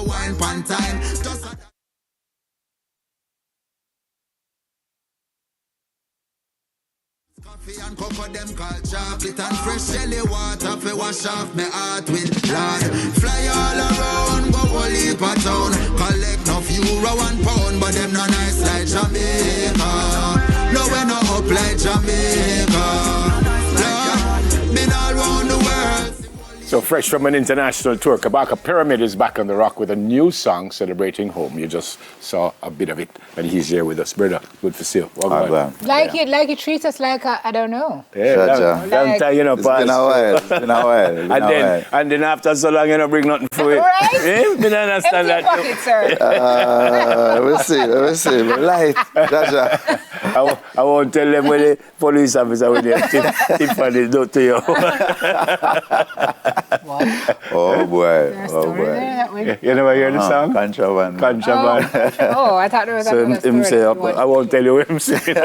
wine pan time. Coffee and cocoa them called chocolate and fresh jelly water fi wash off me heart with blood. Fly all around, go all heap a town. Collect no euro £1, but them no nice like Jamaica. No we no up like Jamaica. Lord, been all round the world. So fresh from an international tour, Kabaka Pyramid is back on the rock with a new song celebrating home. You just saw a bit of it, and he's here with us. Brother, good to see you. Welcome. Like you treat us like I don't know. Yeah, long time, you know, It's been a while. And then after so long, you know, bring nothing for it. Right? You don't understand Empty that. pocket, sir. We'll see. Light. Jaja. I won't tell them when the police officer when they tip for the door to you. What? Oh boy. You never hear the song? Contraband. Oh, I thought there was So another him say, story. I won't tell you what I'm saying.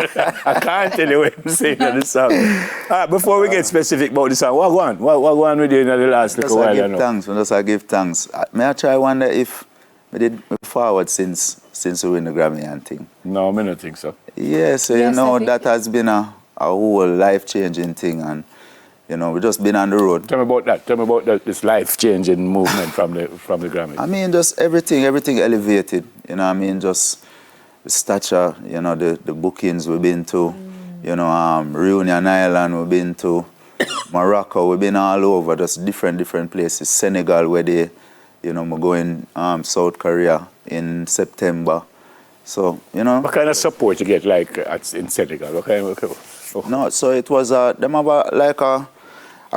I can't tell you what I'm saying in the song. All right, before we get specific about the song, what go on with you in the last little while? I give thanks. May I try wonder if we did move forward since we win the Grammy and thing? No, I don't think so. Yeah, so Yes, you know, I think that has been a whole life-changing thing, and you know, we've just been on the road. Tell me about that. Tell me about this life-changing movement from the Grammy. I mean, just everything elevated. You know, I mean, just the stature. You know, the bookings we've been to. You know, Reunion Island we've been to. Morocco we've been all over. Just different places. Senegal where they, you know, we're going. South Korea in September. So you know. What kind of support you get like in Senegal? What kind of, No, so it was them have a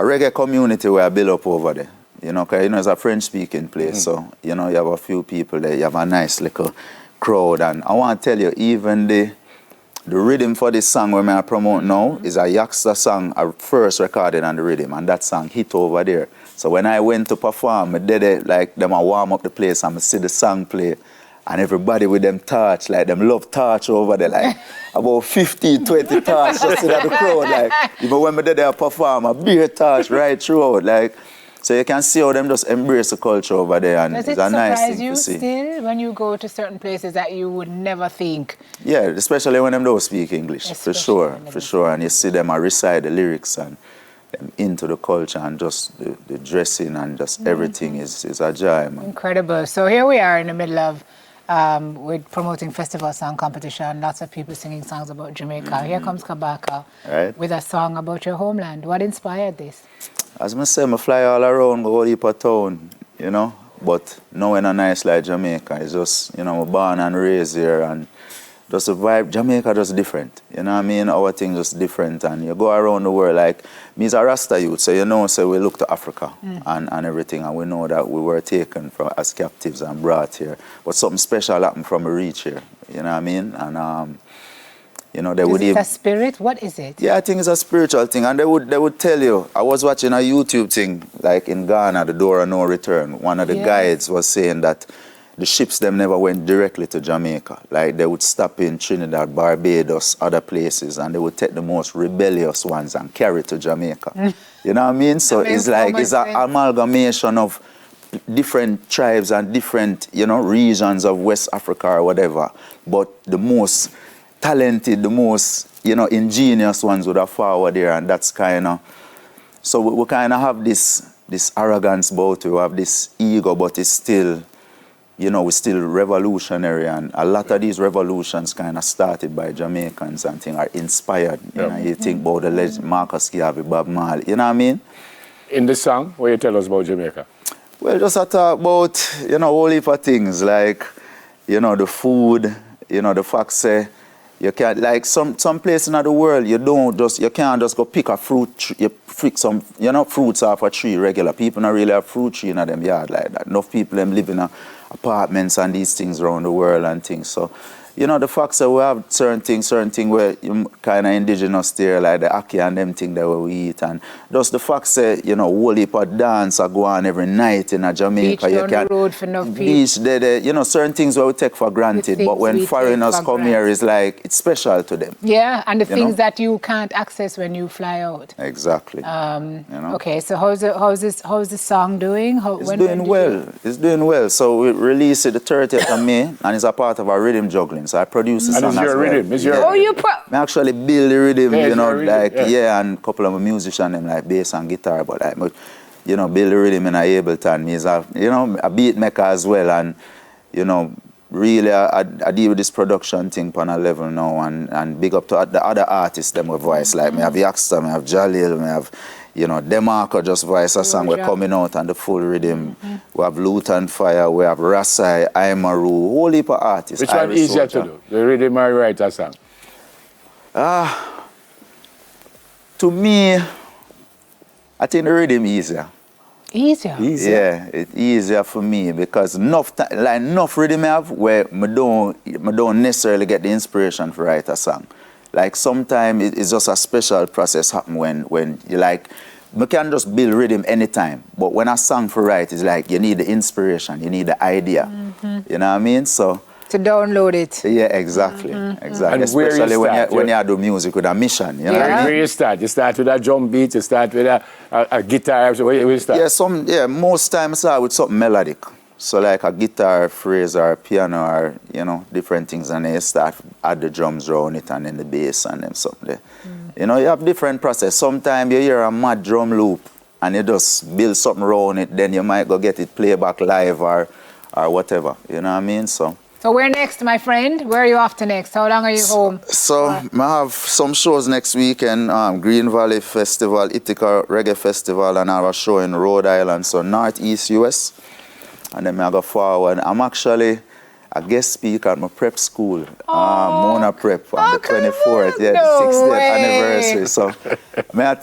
reggae community where I built up over there. You know, cause you know it's a French-speaking place, so you know you have a few people there. You have a nice little crowd, and I want to tell you, even the rhythm for this song we may promote now is a Yaxter song, I first recorded on the rhythm, and that song hit over there. So when I went to perform, I did it like them I warm up the place and I see the song play. And everybody with them touch, like them love touch over there, like about 15, 20 touch just in the crowd, like even when we did there perform, a beer touch right throughout, like so you can see how them just embrace the culture over there, and Does it's it a nice surprise thing you to see. still when you go to certain places that you would never think? Yeah, especially when them don't speak English, for sure, and you see them recite the lyrics and them into the culture and just the dressing and just everything is a joy, man. Incredible. So here we are in the middle of we're promoting festival song competition, lots of people singing songs about Jamaica. Here comes Kabaka with a song about your homeland. What inspired this? As I say, I fly all around, go all heap of town, you know, but nowhere nice like Jamaica. It's just, you know, I'm born and raised here, and just the vibe, Jamaica just different, you know what I mean? Our thing just different, and you go around the world, like, me as a Rasta youth, so you know, so we look to Africa and everything, and we know that we were taken as captives and brought here, but something special happened from a reach here, you know what I mean? And, you know, they would Is it a spirit? What is it? Yeah, I think it's a spiritual thing, and they would tell you. I was watching a YouTube thing, like in Ghana, the Door of No Return. One of the guides was saying that the ships them never went directly to Jamaica. Like they would stop in Trinidad, Barbados, other places, and they would take the most rebellious ones and carry to Jamaica. You know what I mean? So it's like it's an amalgamation of different tribes and different, you know, regions of West Africa or whatever. But the most talented, the most, you know, ingenious ones would have forward there, and that's kind of, so we kind of have this arrogance about it, we have this ego, but it's still, you know, we're still revolutionary, and a lot of these revolutions kind of started by Jamaicans and things are inspired. You know, you think about the legend Marcus Garvey, Bob Marley, you know what I mean? In the song, what you tell us about Jamaica? Well, just I talk about, you know, whole heap of things, like, you know, the food, you know, the fact say, you can't, like some place in the world, you can't just go pick a fruit tree, you pick some, you know, fruits off a tree regular. People don't really have fruit tree in them yard like that. Enough people them live in apartments and these things around the world and things. So, you know, the fact that we have certain things where kind of indigenous there, like the ackee and them thing that we eat, and just the fact that, you know, whole heap of dance are go on every night in a Jamaica. Beach down the road for no beach, you know, certain things where we take for granted, but when foreigners come here, it's like, it's special to them. Yeah, and the things that you can't access when you fly out. Exactly. You know? Okay, so how's the song doing? It's doing well. So we released it the 30th of May, and it's a part of our rhythm juggling. So I produce the song as well. Rhythm. I actually build the rhythm, you know, like, and a couple of musicians, them like bass and guitar, but like, you know, build the rhythm in Ableton. Me's you know, a beat maker as well, and, you know, really I deal with this production thing on a level now, and big up to the other artists, them with voice, like me have Yaxter, me have Jalil, me have, you know, Demarco just voice a song, we're coming out on the full rhythm. We have Luton Fire, we have Rasai, Aimaru, whole heap of artists. Which one easier to do, the rhythm or write a song? To me, I think the rhythm easier. Easier? Yeah, it's easier for me because enough rhythm I have where I don't necessarily get the inspiration to write a song. Like sometimes it's just a special process happen when you like, we can just build rhythm anytime, but when a song for write is like you need the inspiration, you need the idea. You know what I mean? So to download it. Yeah, exactly. Exactly. And especially when you do music with a mission. You know what I mean? Where you start? You start with a drum beat, you start with a guitar, so where you start? Yeah, most times I start with something melodic. So like a guitar phrase or a piano or, you know, different things, and then you start add the drums around it and then the bass and then something there. You know, you have different process. Sometimes you hear a mad drum loop and you just build something around it, then you might go get it playback live or whatever. You know what I mean? So where next, my friend? Where are you off to next? How long are you home? So I have some shows next weekend, Green Valley Festival, Ithaca Reggae Festival, and I have a show in Rhode Island, so Northeast US. And then I go forward. I'm actually a guest speaker at my prep school, Mona Prep, on the 24th, the 60th anniversary. So may I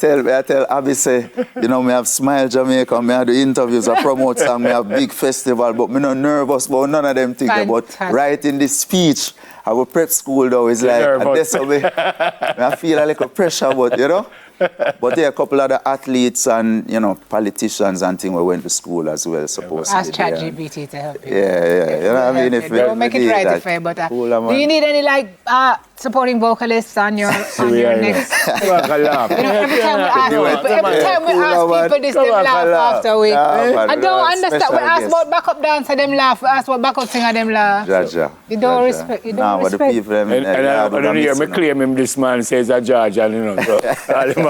tell Abby say, you know, me have Smile Jamaica, me have do interviews, I promote song, me have big festival, but me not nervous about none of them things. But writing this speech at a prep school though is like, I feel a little pressure, but you know. But there are a couple other athletes and, you know, politicians and things we went to school as well, supposedly. Ask ChatGPT to help you. Yeah. You know what I mean? If don't make it right for you, but do you need any, like, supporting vocalists on your next? Every time we ask people this, them laugh after we. I don't understand. We ask about backup dancer, them laugh. We ask about backup singer, them laugh. You don't respect. You don't respect. And I don't hear me claim him, this man says a judge, and you know, so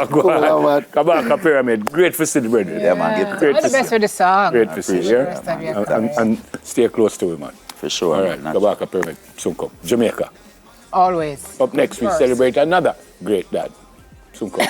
Kabaka Pyramid, great for Sid, brother. Yeah, man. All the best for the song. Great for Sid, and stay close to him, man. For sure. All right, Kabaka Pyramid, soon come. Jamaica. Always. Up next, we celebrate another great dad. Soon come.